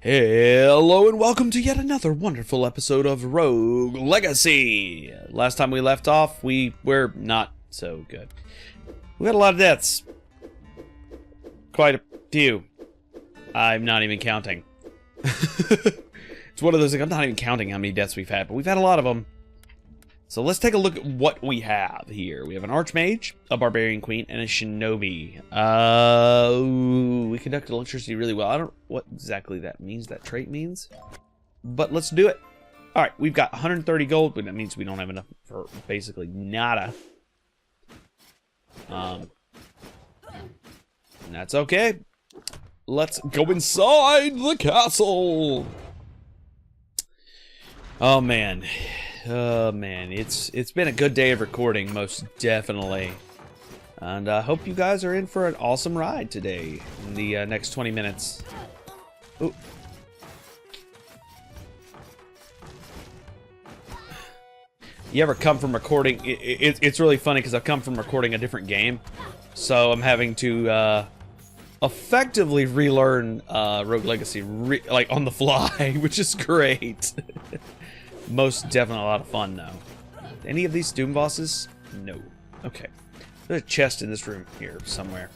Hello and welcome to yet another wonderful episode of Rogue Legacy. Last time we left off, we were not so good. We had a lot of deaths. Quite a few. I'm not even counting. It's one of those things, I'm not even counting how many deaths we've had, but we've had a lot of them. So let's take a look at what we have here. We have an Archmage, a Barbarian Queen, and a Shinobi. We conduct electricity really well. I don't know what exactly that means, that trait means. But let's do it. Alright, we've got 130 gold, but that means we don't have enough for basically nada. And that's okay. Let's go inside the castle. Oh man. Oh man, it's been a good day of recording, most definitely. And I hope you guys are in for an awesome ride today in the next 20 minutes. Ooh. You ever come from recording? It's really funny because I've come from recording a different game. So I'm having to effectively relearn Rogue Legacy like on the fly, which is great. Most definitely a lot of fun, though. Any of these Doom bosses? No. Okay. There's a chest in this room here somewhere.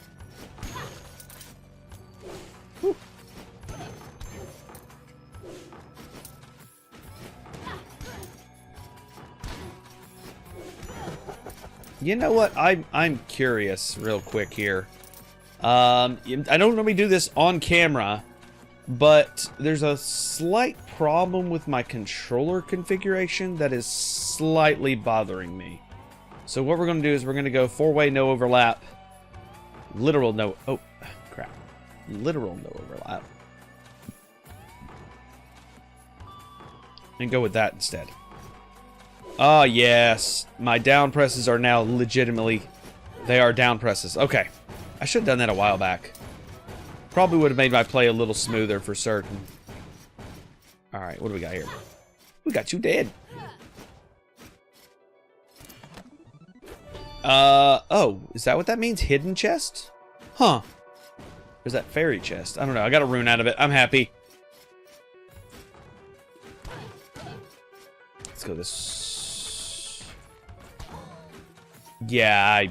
Whew. You know what? I'm curious real quick here. I don't normally do this on camera, but there's a slight problem with my controller configuration that is slightly bothering me. So what we're going to do is we're going to go 4-way no overlap. Literal no... Oh, crap. Literal no overlap. And go with that instead. Ah, yes. My down presses are now legitimately... They are down presses. Okay. I should have done that a while back. Probably would have made my play a little smoother for certain. Alright, what do we got here? We got you dead. Oh, is that what that means? Hidden chest? Huh. Or is that fairy chest? I don't know. I got a rune out of it. I'm happy. Let's go this. Yeah,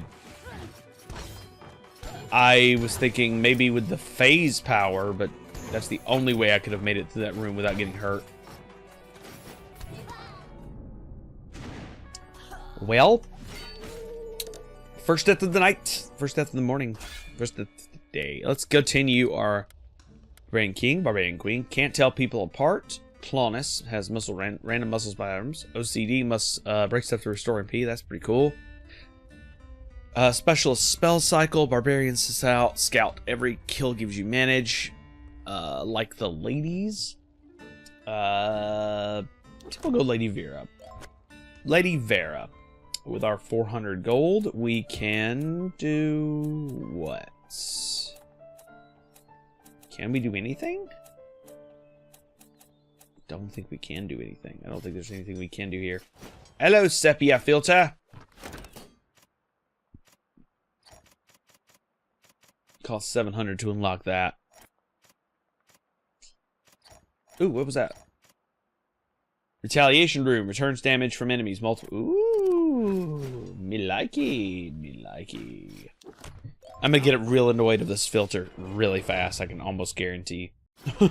I was thinking maybe with the phase power, but that's the only way I could have made it to that room without getting hurt. Well, first death of the night, first death of the morning, first death of the day. Let's continue our Barbarian King, Barbarian Queen. Can't tell people apart. Clawness has muscle random muscles by items. OCD must break stuff to restore MP. That's pretty cool. Specialist spell cycle. Barbarian scout. Every kill gives you manage. Like the ladies. We'll go Lady Vera. Lady Vera. With our 400 gold, we can do what? Can we do anything? Don't think we can do anything. I don't think there's anything we can do here. Hello, sepia filter. Cost 700 to unlock that. Ooh, what was that? Retaliation room. Returns damage from enemies. Multiple. Ooh. Me likey. Me likey. I'm gonna get real annoyed of this filter really fast. I can almost guarantee. But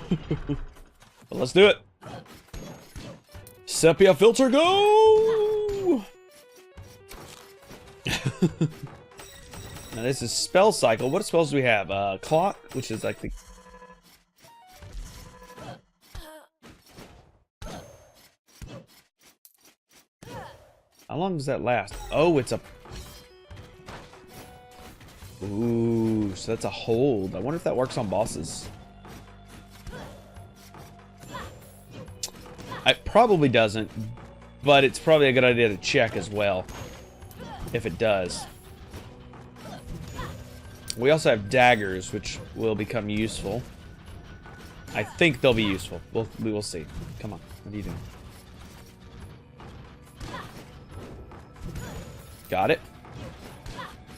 let's do it. Sepia filter, go! Now this is spell cycle. What spells do we have? Clock, which is like the... How long does that last? Oh, it's a... Ooh, so that's a hold. I wonder if that works on bosses. It probably doesn't, but it's probably a good idea to check as well, if it does. We also have daggers, which will become useful. I think they'll be useful. We will see. Come on, what are you doing? Got it.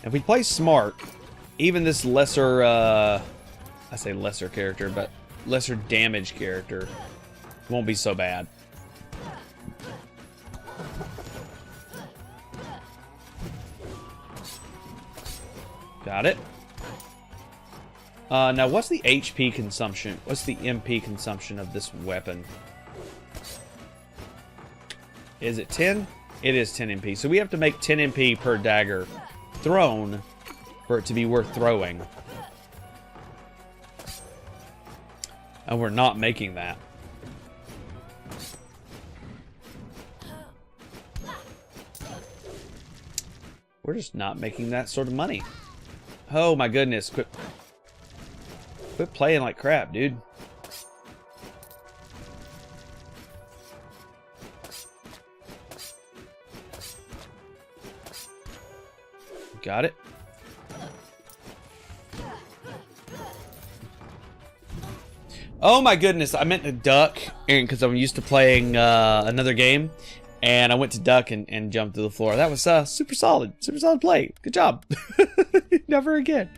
If we play smart, even this lesser, I say lesser character, but lesser damage character. Won't be so bad. Got it. Now, what's the HP consumption? What's the MP consumption of this weapon? Is it 10? It is 10 MP. So we have to make 10 MP per dagger thrown for it to be worth throwing. And we're not making that. We're just not making that sort of money. Oh my goodness. Quit playing like crap, dude. Got it. Oh my goodness, I meant to duck, and because I'm used to playing another game, and I went to duck and jumped to the floor. That was super solid play. Good job. Never again.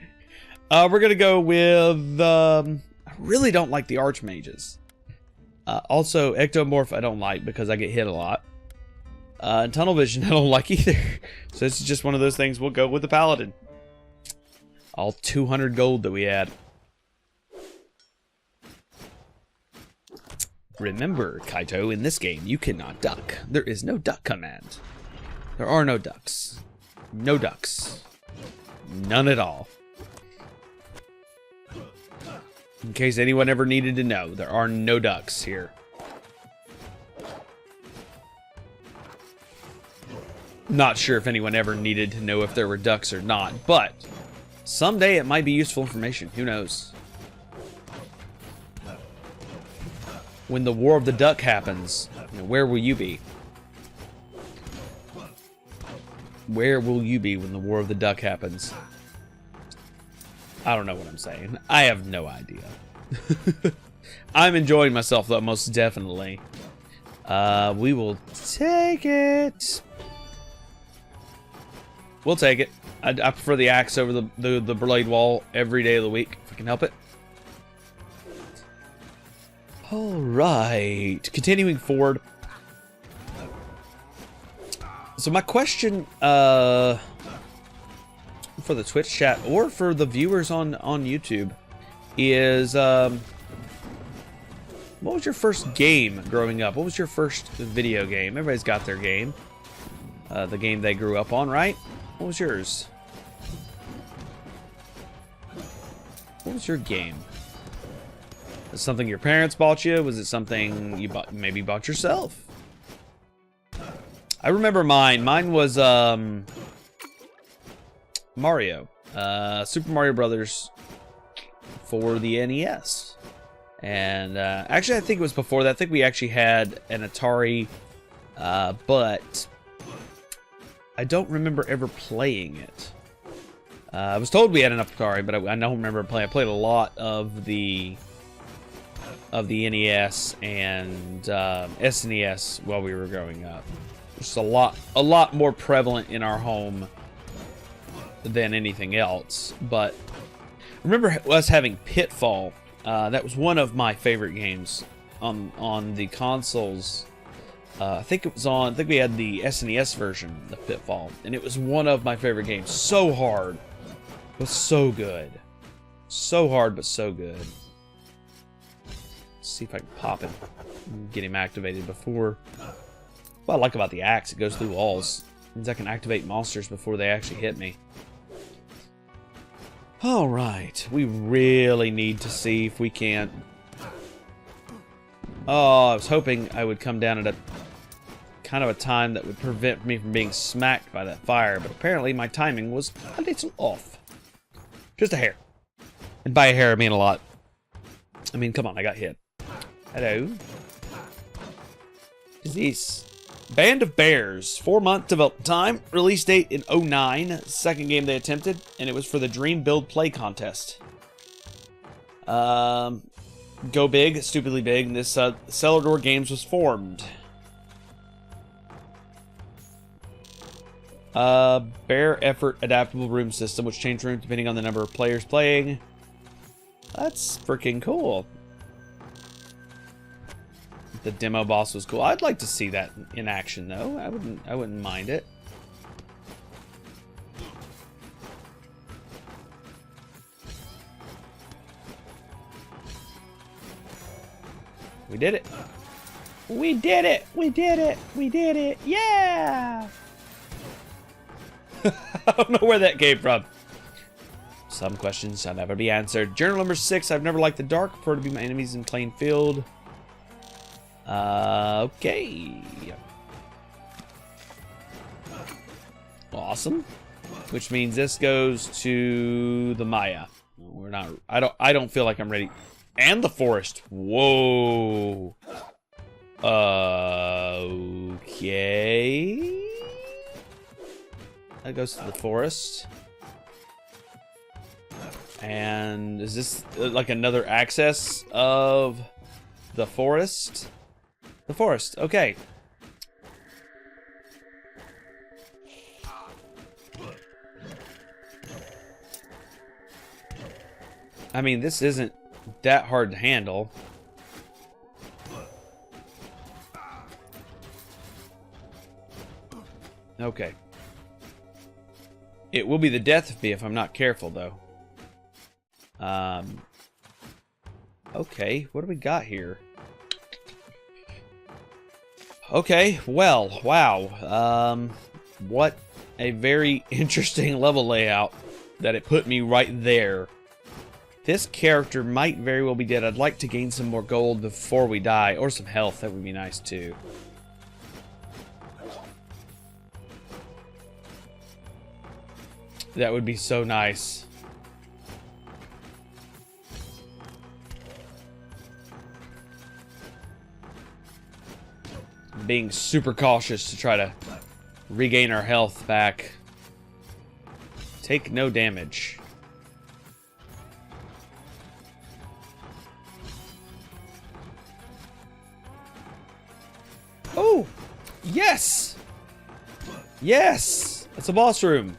We're gonna go with. I really don't like the archmages. Also, ectomorph I don't like because I get hit a lot. And tunnel vision I don't like either. So this is just one of those things. We'll go with the paladin. All 200 gold that we had. Remember, Kaito, in this game, you cannot duck. There is no duck command. There are no ducks. No ducks. None at all. In case anyone ever needed to know, there are no ducks here. Not sure if anyone ever needed to know if there were ducks or not, but someday it might be useful information. Who knows? When the War of the Duck happens, where will you be? Where will you be when the War of the Duck happens? I don't know what I'm saying. I have no idea. I'm enjoying myself, though, most definitely. We will take it. We'll take it. I prefer the axe over the blade wall every day of the week, if I can help it. Alright. Continuing forward. So my question for the Twitch chat or for the viewers on YouTube is what was your first game growing up? What was your first video game? Everybody's got their game. The game they grew up on, right? What was yours? What was your game? Was it something your parents bought you? Was it something you maybe bought yourself? I remember mine. Mine was Mario. Super Mario Brothers for the NES. And actually, I think it was before that. I think we actually had an Atari, but I don't remember ever playing it. I was told we had an Atari, but I don't remember playing. I played a lot of the NES and SNES while we were growing up. It's a lot more prevalent in our home than anything else. But I remember us having Pitfall. That was one of my favorite games on the consoles. I think we had the SNES version of Pitfall, and it was one of my favorite games. So hard, but so good. So hard, but so good. Let's see if I can pop it and get him activated before. What I like about the axe, it goes through walls. It means I can activate monsters before they actually hit me. Alright, we really need to see if we can't... Oh, I was hoping I would come down at a kind of a time that would prevent me from being smacked by that fire, but apparently my timing was a little off. Just a hair. And by a hair, I mean a lot. I mean, come on, I got hit. Hello? What is this? Band of Bears. 4-month development time. Release date in 2009. Second game they attempted, and it was for the Dream Build Play Contest. Go big, stupidly big. This Cellar Door Games was formed. Bear Effort Adaptable Room System, which changed rooms depending on the number of players playing. That's freaking cool. The demo boss was cool. I'd like to see that in action, though. I wouldn't mind it. We did it. We did it. We did it. We did it. Yeah. I don't know where that came from. Some questions shall never be answered. Journal number 6. I've never liked the dark. Prefer to be my enemies in plain field. Okay. Awesome. Which means this goes to the Maya. We're not. I don't feel like I'm ready. And the forest. Whoa. Okay. That goes to the forest. And is this like another access of the forest? The forest, okay. I mean, this isn't that hard to handle. Okay. It will be the death of me if I'm not careful, though. Okay, what do we got here? Okay, well, wow. What a very interesting level layout that it put me right there. This character might very well be dead. I'd like to gain some more gold before we die, or some health. That would be nice, too. That would be so nice. Being super cautious to try to regain our health back. Take no damage. Oh! Yes! Yes! It's a boss room.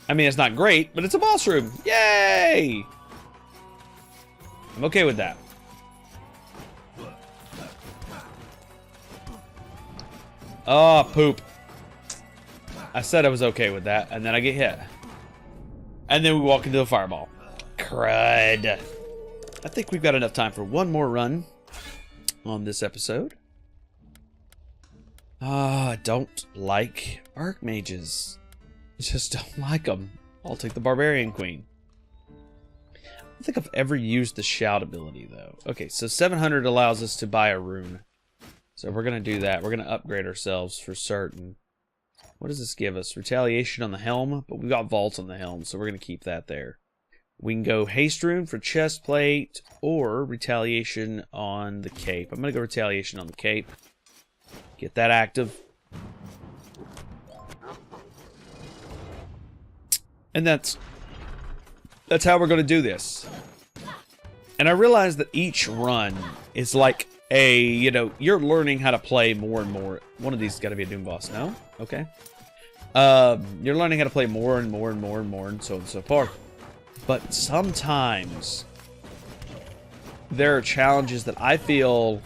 I mean, it's not great, but it's a boss room. Yay! I'm okay with that. Oh, poop. I said I was okay with that, and then I get hit. And then we walk into a fireball. Crud. I think we've got enough time for one more run on this episode. I don't like archmages. Just don't like them. I'll take the Barbarian Queen. I don't think I've ever used the Shout ability, though. Okay, so 700 allows us to buy a rune. So we're going to do that. We're going to upgrade ourselves for certain. What does this give us? Retaliation on the helm, but we've got Vault on the helm, so we're going to keep that there. We can go Haste Rune for chest plate, or Retaliation on the cape. I'm going to go Retaliation on the cape. Get that active. And that's how we're going to do this. And I realize that each run is like a, you know, you're learning how to play more and more. One of these has got to be a Doom boss, no? Okay. You're learning how to play more and more and more and more and so on and so forth. But sometimes there are challenges that I feel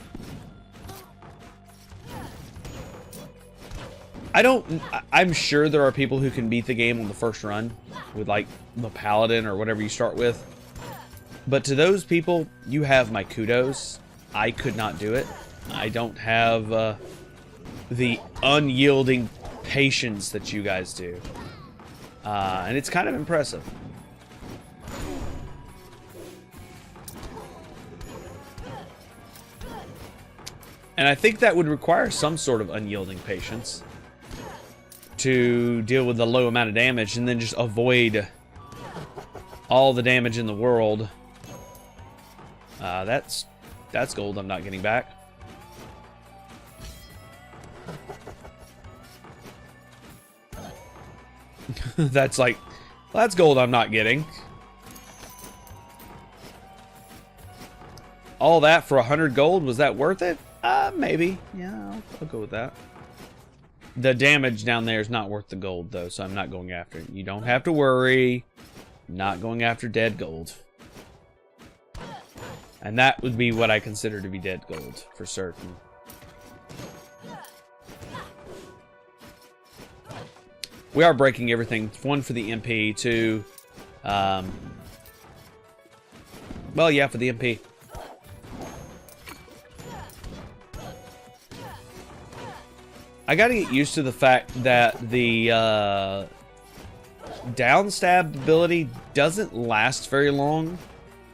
I'm sure there are people who can beat the game on the first run with like the Paladin or whatever you start with. But to those people, you have my kudos. I could not do it. I don't have the unyielding patience that you guys do. And it's kind of impressive. And I think that would require some sort of unyielding patience to deal with the low amount of damage and then just avoid all the damage in the world. That's gold I'm not getting back. That's gold I'm not getting. All that for 100 gold, was that worth it? Maybe. Yeah, I'll go with that. The damage down there is not worth the gold, though, so I'm not going after it. You don't have to worry. I'm not going after dead gold. And that would be what I consider to be dead gold, for certain. We are breaking everything. 1 for the MP, 2... well, yeah, for the MP. I gotta get used to the fact that the down stab ability doesn't last very long,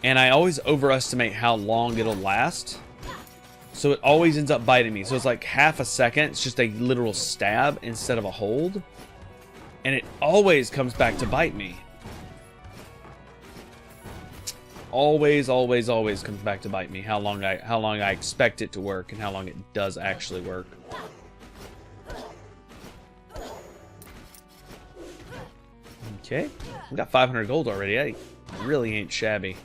and I always overestimate how long it'll last. So it always ends up biting me. So it's like half a second. It's just a literal stab instead of a hold. And it always comes back to bite me. Always, always, always comes back to bite me. How long I expect it to work and how long it does actually work. Okay, we got 500 gold already. That really ain't shabby.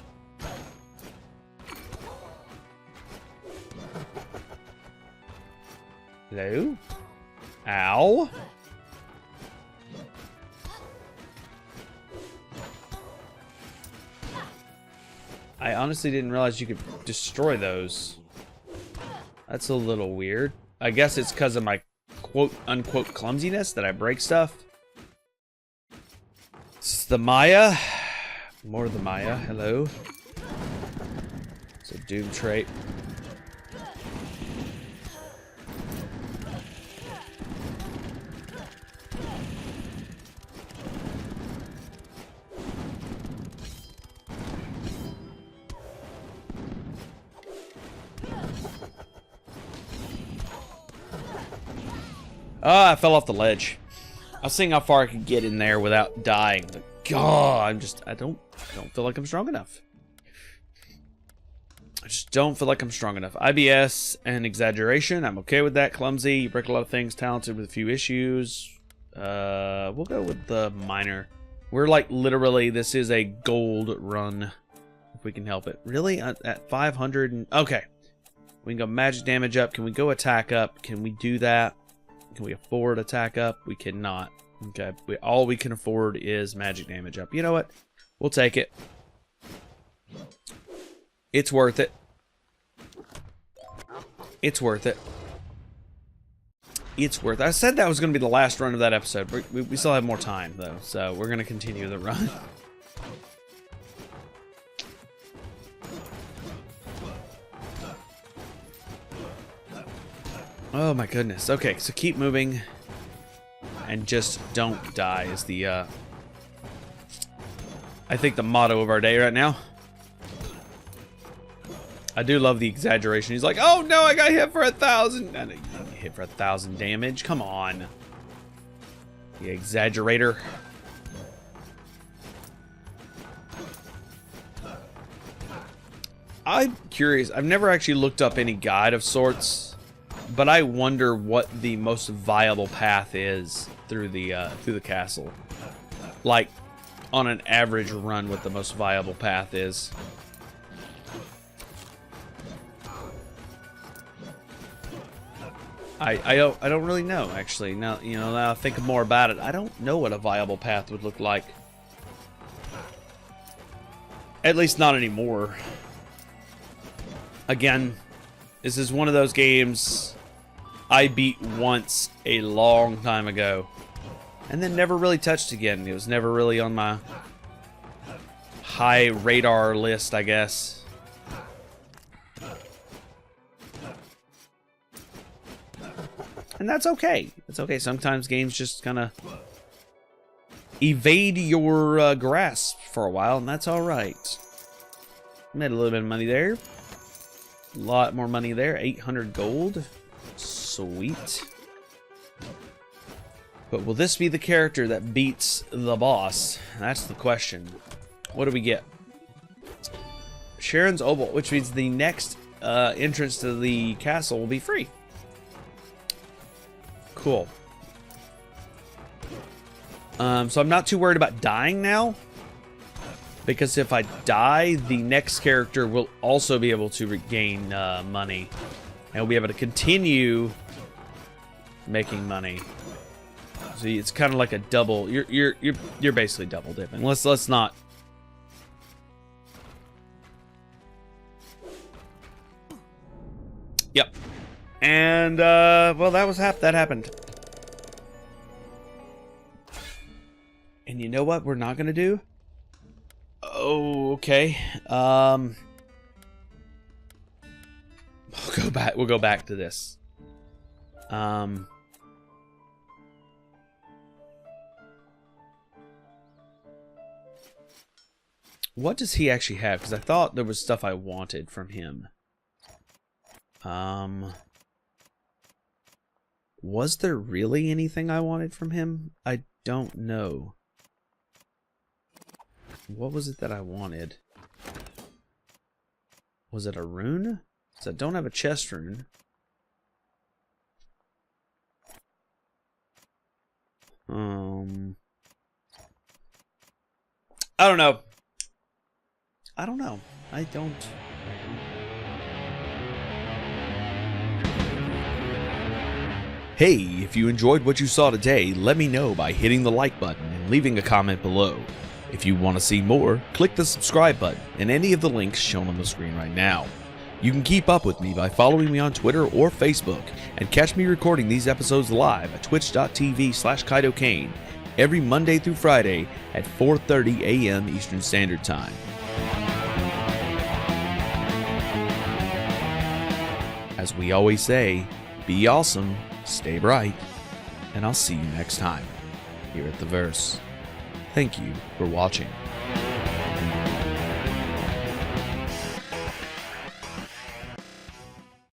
Hello? Ow. I honestly didn't realize you could destroy those. That's a little weird. I guess it's because of my quote-unquote clumsiness that I break stuff. It's the Maya. More of the Maya. Hello. It's a Doom trait. Oh, I fell off the ledge. I was seeing how far I could get in there without dying. God, I don't feel like I'm strong enough. I just don't feel like I'm strong enough. IBS and exaggeration. I'm okay with that. Clumsy. You break a lot of things. Talented with a few issues. We'll go with the minor. We're like literally, this is a gold run. If we can help it. Really? At 500? And, okay. We can go magic damage up. Can we go attack up? Can we do that? Can we afford attack up? We cannot. Okay. All we can afford is magic damage up. You know what? We'll take it. It's worth it. It's worth it. It's worth it. I said that was going to be the last run of that episode. We still have more time, though. So we're going to continue the run. Oh my goodness. Okay, so keep moving. And just don't die is the, I think the motto of our day right now. I do love the exaggeration. He's like, oh no, I got hit for 1,000. I didn't get hit for 1,000 damage. Come on. The exaggerator. I'm curious. I've never actually looked up any guide of sorts. But I wonder what the most viable path is through the castle. Like, on an average run, what the most viable path is. I don't really know, actually. Now, now I think more about it. I don't know what a viable path would look like. At least not anymore. Again, this is one of those games I beat once a long time ago. And then never really touched again. It was never really on my high radar list, I guess. And that's okay. It's okay. Sometimes games just kind of evade your grasp for a while, and that's alright. Made a little bit of money there. A lot more money there. 800 gold. Sweet. But will this be the character that beats the boss? That's the question. What do we get? Sharon's Opal, which means the next entrance to the castle will be free. Cool. So I'm not too worried about dying now. Because if I die, the next character will also be able to regain money. And we'll be able to continue making money. See, it's kind of like a double. You're basically double dipping. Let's not. Yep. And, well, that happened. And you know what we're not gonna do? Oh, okay. We'll go back to this. What does he actually have? Because I thought there was stuff I wanted from him. Was there really anything I wanted from him? I don't know. What was it that I wanted? Was it a rune? So I don't have a chest rune. I don't know. I don't. Hey, if you enjoyed what you saw today, let me know by hitting the like button and leaving a comment below. If you want to see more, click the subscribe button and any of the links shown on the screen right now. You can keep up with me by following me on Twitter or Facebook, and catch me recording these episodes live at twitch.tv/KaidoKane every Monday through Friday at 4:30 a.m. Eastern Standard Time. As we always say, be awesome, stay bright, and I'll see you next time here at The Verse. Thank you for watching.